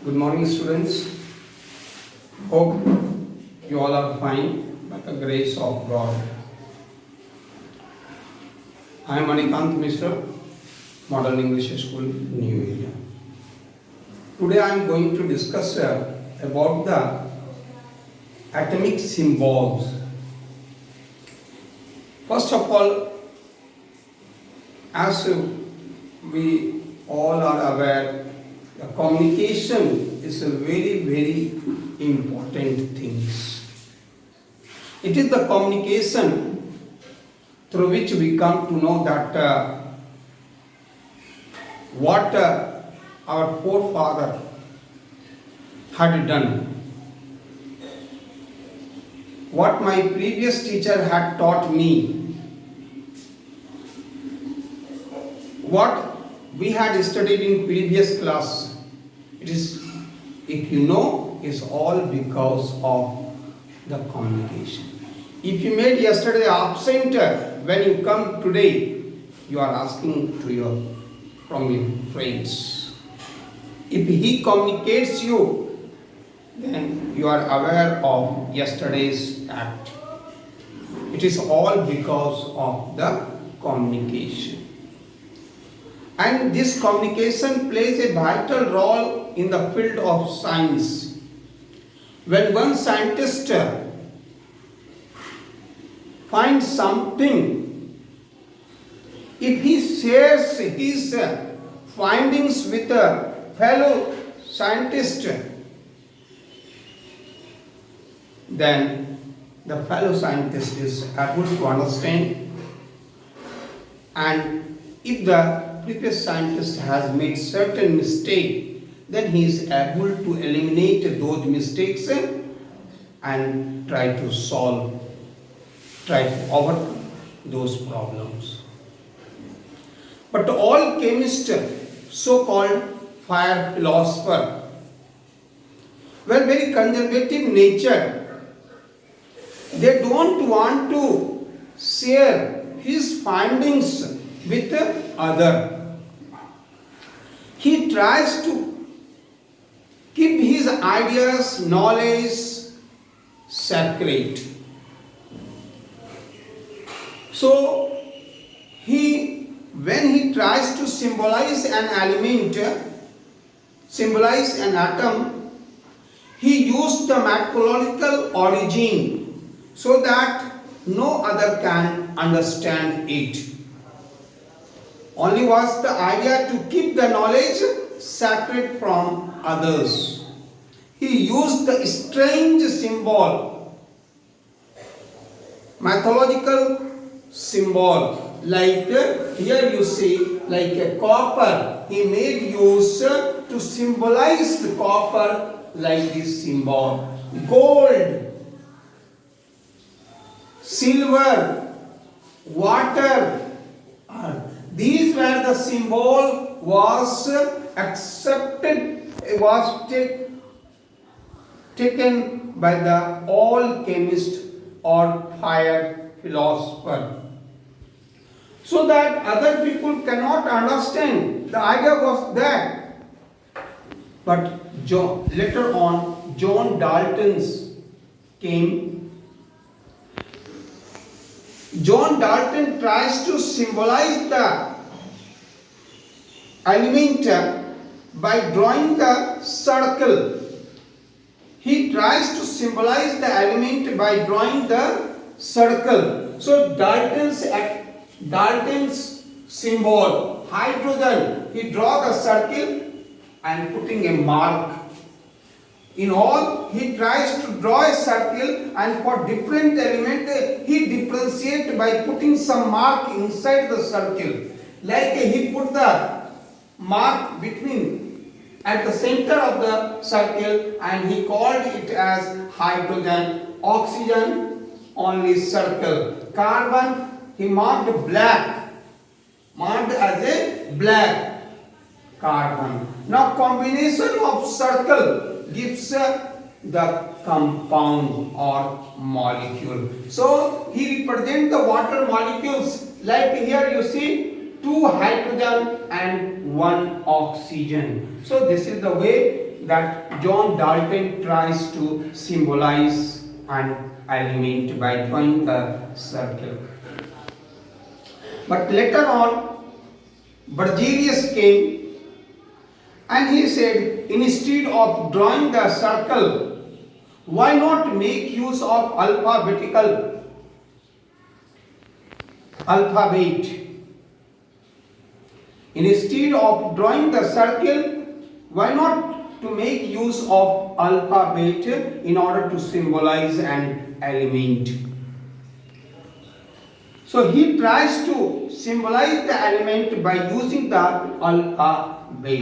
Good morning, students. Hope you all are fine by the grace of God. I am Manikant Mishra, Modern English School, New Area. Today I am going to discuss about the atomic symbols. First of all, as we all are aware, the communication is a very important thing. It is the communication through which we come to know that what our forefather had done, what my previous teacher had taught me, what we had studied in previous class. It is, if you know, is all because of the communication. If you made yesterday absent, when you come today, you are asking from your friends. If he communicates you, then you are aware of yesterday's act. It is all because of the communication. And this communication plays a vital role in the field of science. When one scientist finds something, if he shares his findings with a fellow scientist, then the fellow scientist is able to understand, and if the previous scientist has made certain mistake, then he is able to eliminate those mistakes and try to overcome those problems. But all chemists, so-called fire philosopher, were very conservative nature. They don't want to share his findings with other. He tries to keep his ideas, knowledge sacred. So when he tries to symbolize an element, symbolize an atom, he used the mathematical origin so that no other can understand it. Only was the idea to keep the knowledge sacred from others. He used the strange symbol, mythological symbol, like here you see, like a copper. He made use to symbolize the copper like this symbol. Gold, silver, water, these were the symbol was accepted, was taken by the all chemist or fire philosopher, so that other people cannot understand. The idea was that. But later on, John Dalton came. John Dalton tries to symbolize the element by drawing the circle. He tries to symbolize the element by drawing the circle. So Dalton's symbol, hydrogen, he draws the circle and putting a mark. In all, he tries to draw a circle, and for different element, he differentiates by putting some mark inside the circle. Like he put the mark at the center of the circle, and he called it as hydrogen. Oxygen, only circle. Carbon, he marked as a black carbon. Now combination of circle gives the compound or molecule. So he represents the water molecules. Like here you see 2 hydrogen and 1 oxygen. So this is the way that John Dalton tries to symbolize an element by drawing the circle. But later on, Berzelius came and he said, instead of drawing the circle, why not make use of alphabet? Instead of drawing the circle, why not to make use of alphabet in order to symbolize an element? So he tries to symbolize the element by using the alphabet.